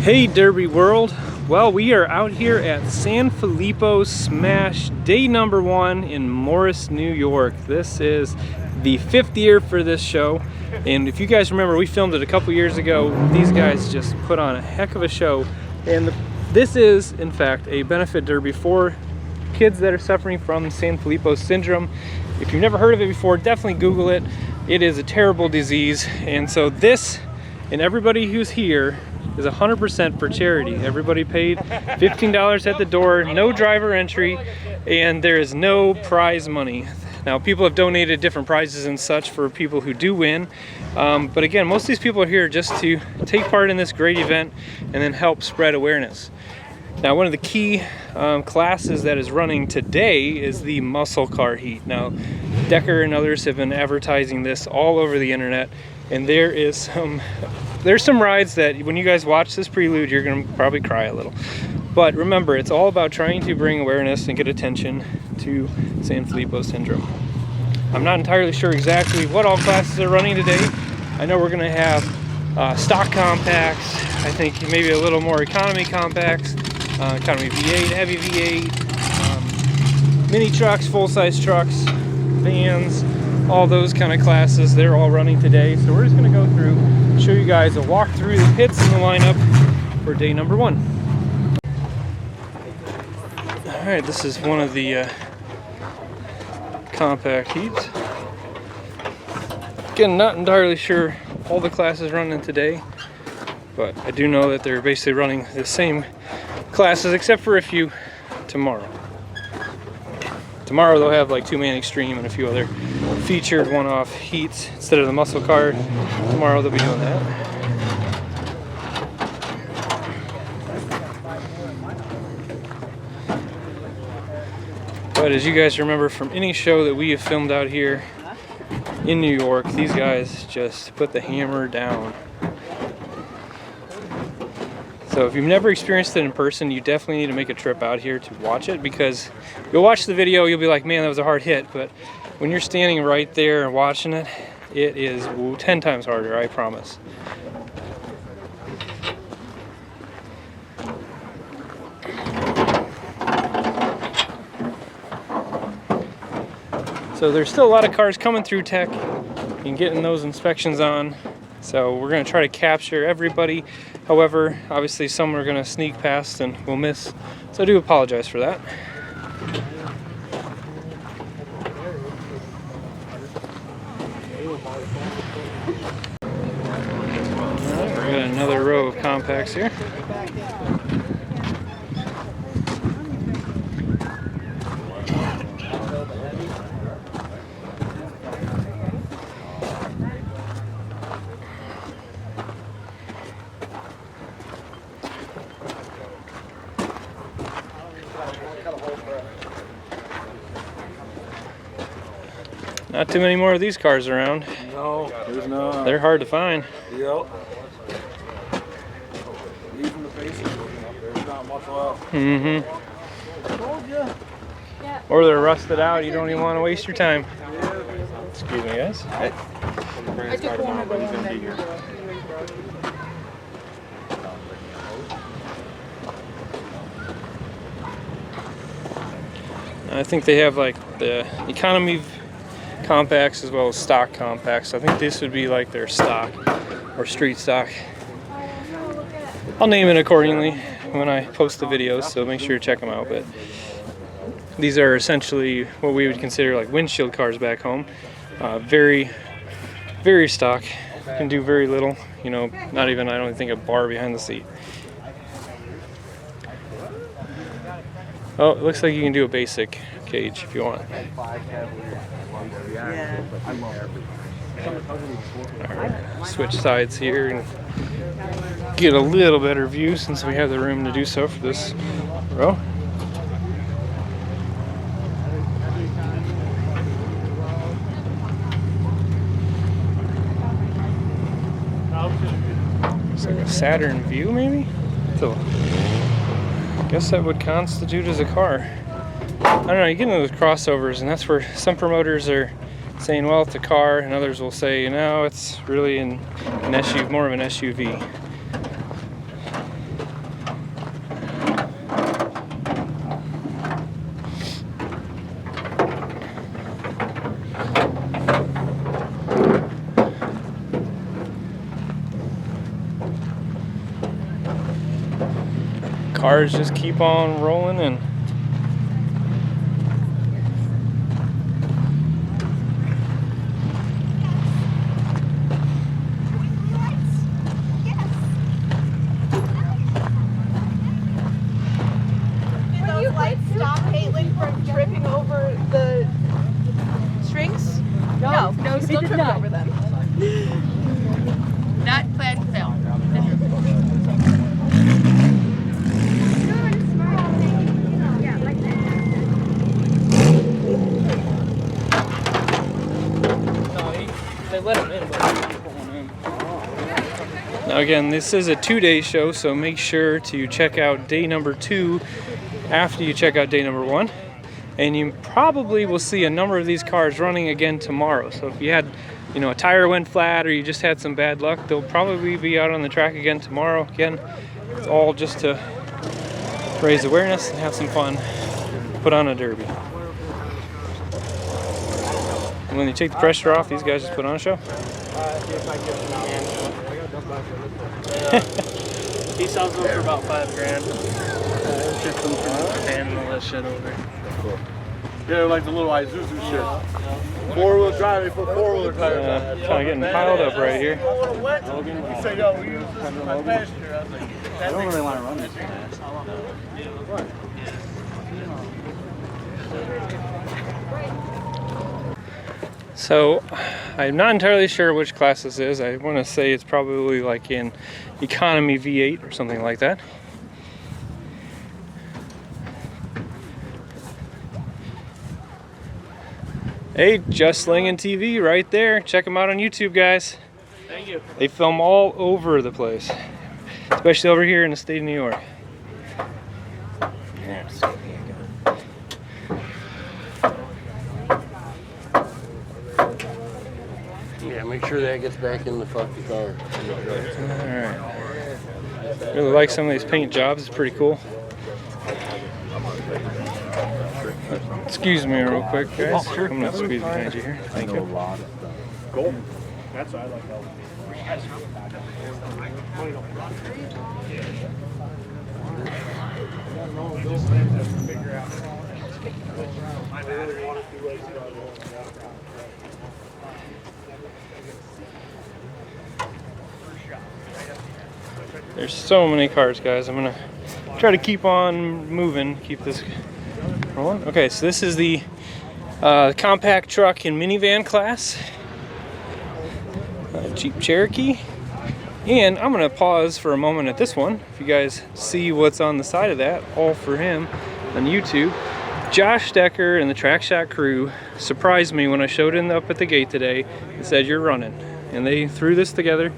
Hey Derby world, well we are out here at Sanfilippo Smash day number 1 in Morris, New York. This is the 5th year for this show, and if you guys remember, we filmed it a couple years ago. These guys just put on a heck of a show, and this is in fact a benefit derby for kids that are suffering from Sanfilippo Syndrome. If you've never heard of it before, definitely Google it. It is a terrible disease, and so this and everybody who's here is 100% for charity. Everybody paid $15 at the door, no driver entry, and there is no prize money. Now, people have donated different prizes and such for people who do win, but again, most of these people are here just to take part in this great event and then help spread awareness. Now, one of the key classes that is running today is the muscle car heat. Now, Decker and others have been advertising this all over the internet, and there's some rides that when you guys watch this Prelude, you're gonna probably cry a little. But remember, it's all about trying to bring awareness and get attention to Sanfilippo Syndrome. I'm not entirely sure exactly what all classes are running today. I know we're gonna have stock compacts, I think maybe a little more economy compacts, economy V8, heavy V8, mini trucks, full-size trucks, vans, all those kind of classes. They're all running today. So we're just gonna go through, show you guys a walk through the pits and the lineup for day number 1. All right, this is one of the compact heats. Again, not entirely sure all the classes running today, but I do know that they're basically running the same classes except for a few tomorrow. Tomorrow they'll have like 2-man extreme and a few other featured one-off heats instead of the muscle car. Tomorrow they'll be doing that. But as you guys remember from any show that we have filmed out here in New York, these guys just put the hammer down. So if you've never experienced it in person, you definitely need to make a trip out here to watch it, because you'll watch the video, you'll be like, man, that was a hard hit. But when you're standing right there and watching it, it is 10 times harder, I promise. So there's still a lot of cars coming through tech and getting those inspections on. So we're going to try to capture everybody. However, obviously some are going to sneak past and we'll miss. So I do apologize for that. Alright, we've got another row of compacts here. Not too many more of these cars around. No, there's not. They're hard to find. Yep. Even the faces, there's not much left. Mm-hmm. Told you. Or they're rusted out. You don't even want to waste your time. Excuse me, guys. Hey. I took one of them. I think they have like the economy compacts as well as stock compacts. I think this would be like their stock or street stock. I'll name it accordingly when I post the videos, so make sure you check them out. But these are essentially what we would consider like windshield cars back home. Very, very stock. Can do very little. You know, not even, I don't think, a bar behind the seat. Oh, it looks like you can do a basic cage if you want. Alright, switch sides here and get a little better view since we have the room to do so for this row. Looks like a Saturn view, maybe? So, I guess that would constitute as a car. I don't know, you get into those crossovers, and that's where some promoters are saying, well, it's a car, and others will say, you know, it's really an SUV, more of an SUV. Cars just keep on rolling in. Stop Caitlin from tripping over the strings? No, still tripping over them. That plan failed. They let him in, but now again, this is a 2-day show, so make sure to check out day number 2 after you check out day number 1, and you probably will see a number of these cars running again tomorrow. So if you had, a tire went flat or you just had some bad luck, they'll probably be out on the track again tomorrow. Again, it's all just to raise awareness and have some fun, put on a derby. And when you take the pressure off, these guys just put on a show. He sells them for about $5,000. And all that shit over. Yeah, like the little Isuzu shit. 4-wheel drive, they put 4-wheeler tires on. Kind of getting piled up right here. You say, yo, we use this as my passenger. I was like, I don't really want to run this fast. So, I'm not entirely sure which class this is. I want to say it's probably like in economy V8 or something like that. Hey, Just Slinging TV right there. Check them out on YouTube, guys. Thank you. They film all over the place, especially over here in the state of New York. Yeah, make sure that gets back in the fucking car. Alright. Really like some of these paint jobs. It's pretty cool. Excuse me real quick, guys. I'm going to squeeze behind you here. Thank you. Cool. That's what I like. There's so many cars, guys. I'm going to try to keep on moving, keep this rolling. Okay, so this is the compact truck and minivan class. Jeep Cherokee. And I'm going to pause for a moment at this one. If you guys see what's on the side of that, all for him on YouTube. Josh Decker and the Track Shot crew surprised me when I showed him up at the gate today and said, "You're running." And they threw this together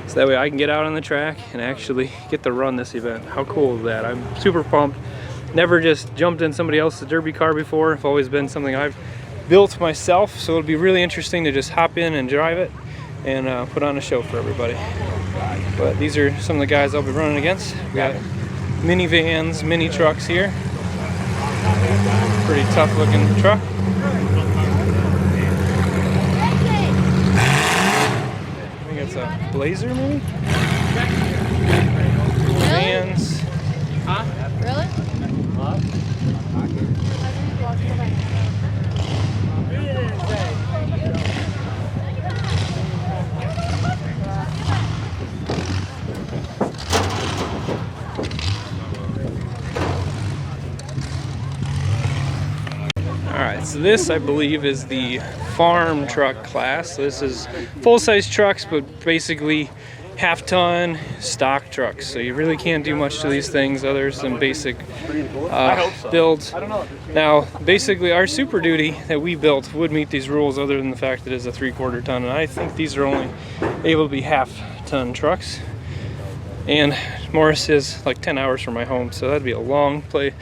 so that way I can get out on the track and actually get to run this event. How cool is that? I'm super pumped. Never just jumped in somebody else's derby car before. It's always been something I've built myself, so it'll be really interesting to just hop in and drive it and put on a show for everybody. But these are some of the guys I'll be running against. We got minivans, mini trucks here. Pretty tough looking truck. I think it's a Blazer maybe? Vans. Huh? Really? Alright, so this I believe is the farm truck class. This is full-size trucks, but basically half-ton stock trucks. So you really can't do much to these things other than basic builds. Now, basically our Super Duty that we built would meet these rules other than the fact that it's a 3/4 ton, and I think these are only able to be half-ton trucks. And Morris is like 10 hours from my home, so that'd be a long way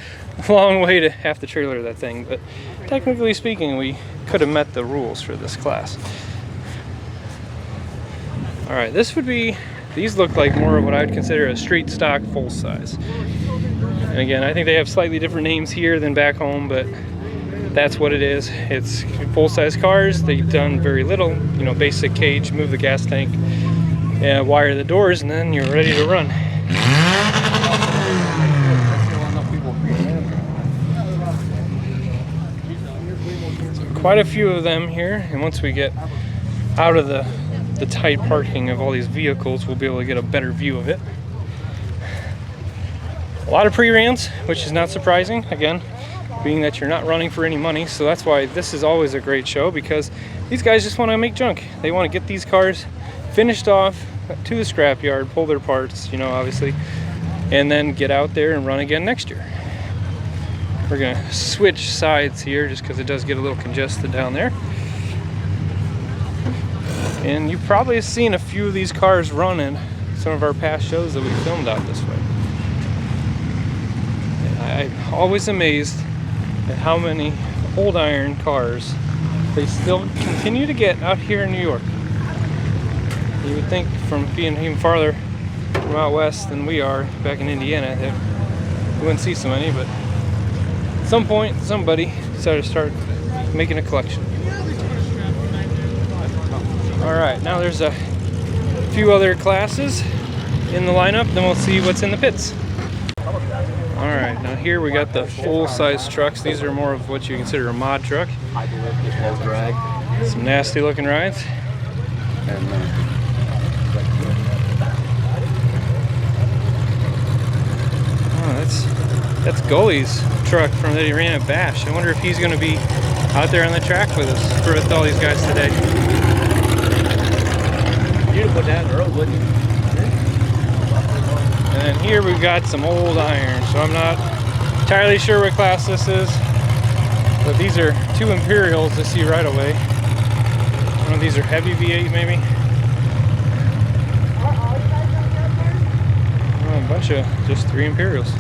to have to trailer that thing. But technically speaking, we could have met the rules for this class. All right, these look like more of what I would consider a street stock full size. And again, I think they have slightly different names here than back home, but that's what it is. It's full size cars. They've done very little, basic cage, move the gas tank, and wire the doors, and then you're ready to run. quite a few of them here, and once we get out of the tight parking of all these vehicles, we'll be able to get a better view of it. A lot of pre-rans, which is not surprising, again, being that you're not running for any money. So that's why this is always a great show, because these guys just want to make junk. They want to get these cars finished off to the scrapyard, pull their parts, you know, obviously, and then get out there and run again next year. We're gonna switch sides here just because it does get a little congested down there. And you've probably seen a few of these cars run in some of our past shows that we filmed out this way. And I'm always amazed at how many old iron cars they still continue to get out here in New York. You would think, from being even farther from out west than we are back in Indiana, that we wouldn't see so many, but at some point somebody decided to start making a collection. Alright, now there's a few other classes in the lineup, then we'll see what's in the pits. Alright, now here we got the full-size trucks. These are more of what you consider a mod truck. Some nasty looking rides. Oh, that's Gully's truck from that he ran at Bash. I wonder if he's going to be out there on the track with us, with all these guys today. You'd put that in the road, wouldn't you? And then here we've got some old iron, so I'm not entirely sure what class this is, but these are two Imperials to see right away. One of these are heavy V8 maybe. Oh, a bunch of just 3 Imperials.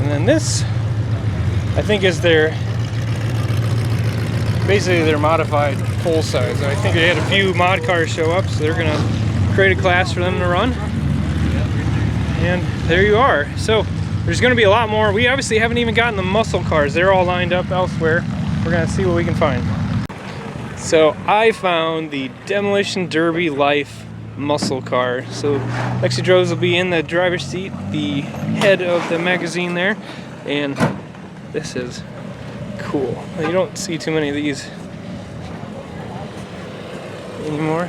And then this, I think, is basically their modified full size. I think they had a few mod cars show up, so they're gonna create a class for them to run. And there you are. So there's gonna be a lot more. We obviously haven't even gotten the muscle cars. They're all lined up elsewhere. We're gonna see what we can find. So I found the Demolition Derby Life muscle car. So Lexi Droz will be in the driver's seat, the head of the magazine there. And this is cool. You don't see too many of these anymore.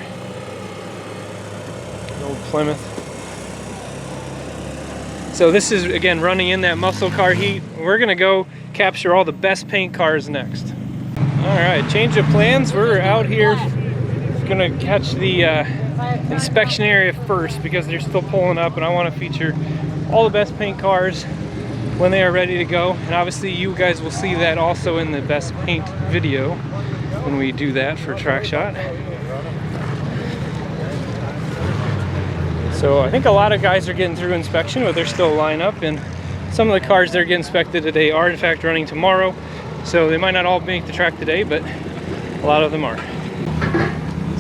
Old Plymouth. So this is, again, running in that muscle car heat. We're gonna go capture all the best paint cars next. All right, change of plans. We're out here gonna catch the inspection area first because they're still pulling up, and I want to feature all the best paint cars when they are ready to go. And obviously you guys will see that also in the best paint video when we do that for Track Shot. So I think a lot of guys are getting through inspection, but they're still lined up, and some of the cars that are getting inspected today are in fact running tomorrow. So they might not all make the track today, but a lot of them are.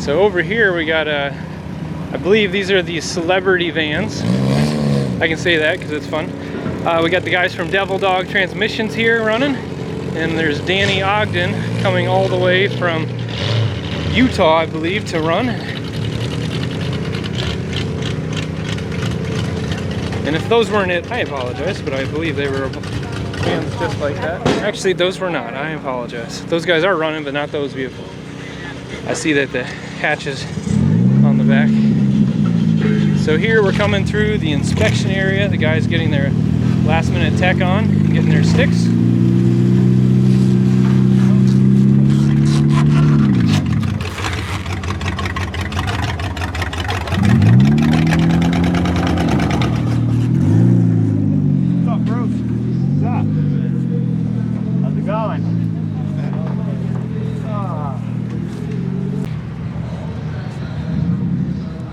So over here we got I believe these are the celebrity vans. I can say that because it's fun. We got the guys from Devil Dog Transmissions here running, and there's Danny Ogden coming all the way from Utah, I believe, to run. And if those weren't it, I apologize, but I believe they were vans just like that. Actually, those were not. I apologize. Those guys are running, but not those vehicles. I see that the hatch is on the back. So here we're coming through the inspection area. The guys getting their last minute tech on, getting their sticks. What's up, bro? What's up? How's it going?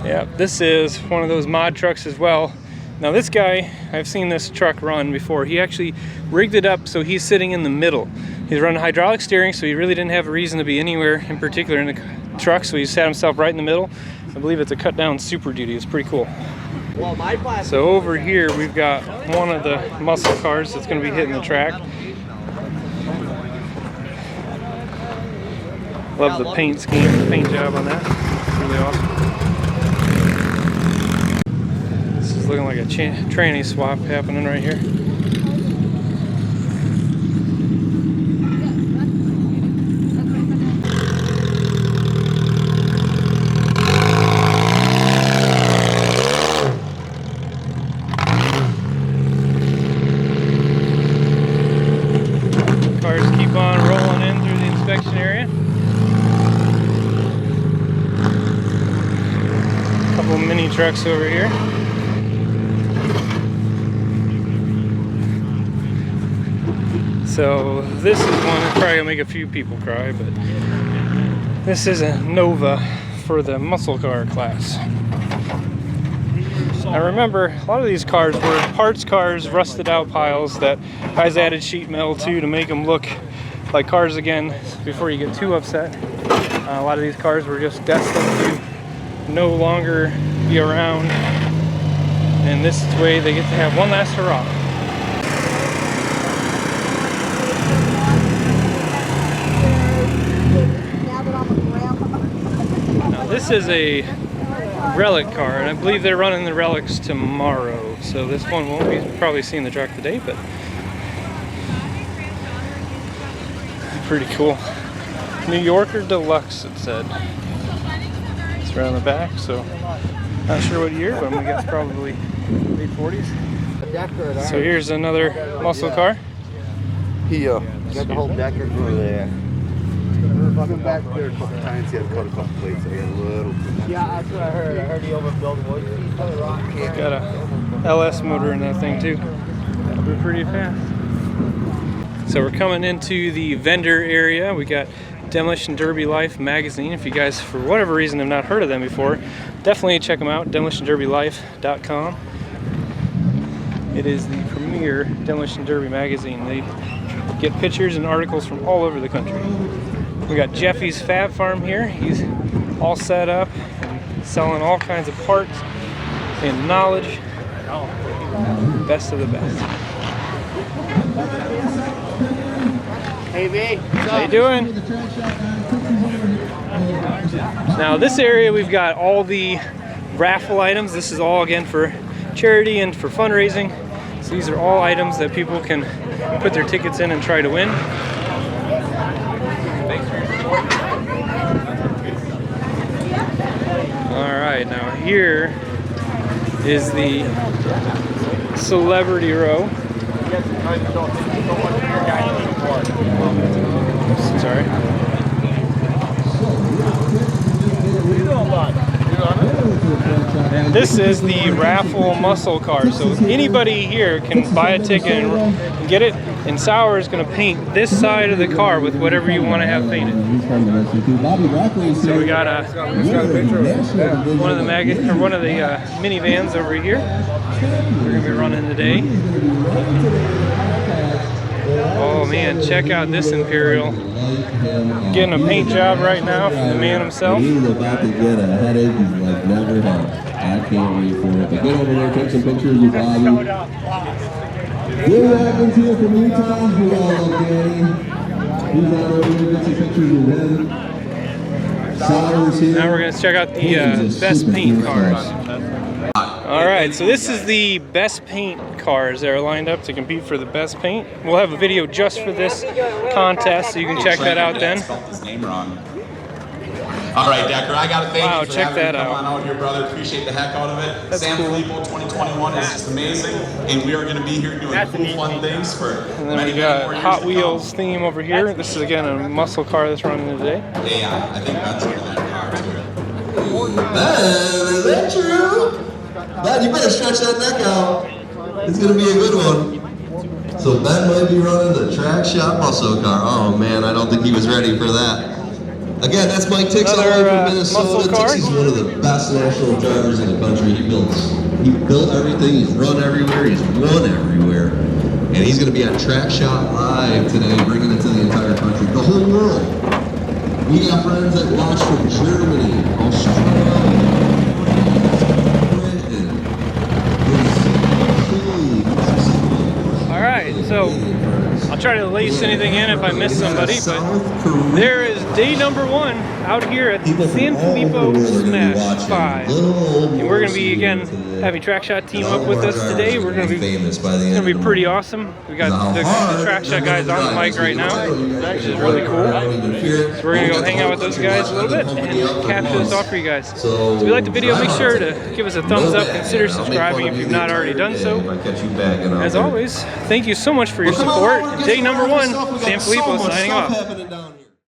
Yeah, this is one of those mod trucks as well. Now this guy, I've seen this truck run before. He actually rigged it up so he's sitting in the middle. He's running hydraulic steering, so he really didn't have a reason to be anywhere in particular in the truck, so he sat himself right in the middle. I believe it's a cut down Super Duty. It's pretty cool. So over here we've got one of the muscle cars that's going to be hitting the track. Love the paint scheme, the paint job on that. It's really awesome. This is looking like a tranny swap happening right here. trucks over here. So this is one that's probably gonna make a few people cry, but this is a Nova for the muscle car class. I remember a lot of these cars were parts cars, rusted out piles that guys added sheet metal to make them look like cars again before you get too upset. A lot of these cars were just destined to no longer be around, and this way they get to have one last hurrah. Now this is a relic car, and I believe they're running the relics tomorrow, so this one won't be probably seeing the track today, but pretty cool. New Yorker Deluxe, it said. It's right on the back, so not sure what year, but I'm gonna guess probably late 40s. So here's another muscle car. He got the whole Decker through there. I've been back there a couple times. He had to cut a couple plates. I got a little. Yeah, that's what I heard. I heard he overbuilt one. Got a LS motor in that thing too. That'll be pretty fast. So we're coming into the vendor area. We got Demolition Derby Life magazine. If you guys, for whatever reason, have not heard of them before, definitely check them out. DemolitionDerbyLife.com. It is the premier Demolition Derby magazine. They get pictures and articles from all over the country. We got Jeffy's Fab Farm here. He's all set up and selling all kinds of parts and knowledge. Best of the best. Hey, B. How you doing? Now this area we've got all the raffle items. This is all again for charity and for fundraising. So these are all items that people can put their tickets in and try to win. Alright, now here is the celebrity row. Sorry. And this is the raffle muscle car. So anybody here can buy a ticket and get it. And Sauer is going to paint this side of the car with whatever you want to have painted. So we got one of the minivans over here. We're going to be running today. Oh man, check out this Imperial. Getting a paint job right now from the man himself. He's about to get a headache he's like never had. I can't wait for it. But get over there, take some pictures with Bobby. Will Atkins here from Utah. We all love Danny. He's out over here, get some pictures with him. Sauer's here. Now we're going to check out the best paint cars. Alright, so this is the best paint cars that are lined up to compete for the best paint. We'll have a video just for this contest, so you can check that out then. Spelled his name wrong. All right, Decker, I got to thank you for check having that me come out. on out here, brother. Appreciate the heck out of it. That's Sanfilippo 2021 is just amazing, and we are going to be here doing cool, fun things for And then we got Hot Wheels theme over here. This is again a muscle car that's running today. Yeah, I think that's a really car too. Ben, is that true? Ben, you better stretch that neck out. It's going to be a good one. So Ben might be running the track shop muscle car. Oh man, I don't think he was ready for that. Again, that's Mike Tix all the way from Minnesota. Tix is one of the best national drivers in the country. He built everything, he's run everywhere, he's won everywhere. And he's going to be on Track Shot Live today, bringing it to the entire country, the whole world. We got friends that watch from Germany, Australia, Alright, so I'll try to lace anything in if I miss somebody, but there is day number 1 out here at Sanfilippo Smash 5. And we're going to be, again, having Track Shot team up with us today. We're going to be, it's going to be pretty awesome. We got the Track Shot guys on the mic right now, which is really cool. So we're going to go hang out with those guys a little bit and capture this off for you guys. So if you like the video, make sure to give us a thumbs up. Consider subscribing if you've not already done so. As always, thank you so much for your support. Day number 1, Sanfilippo signing off.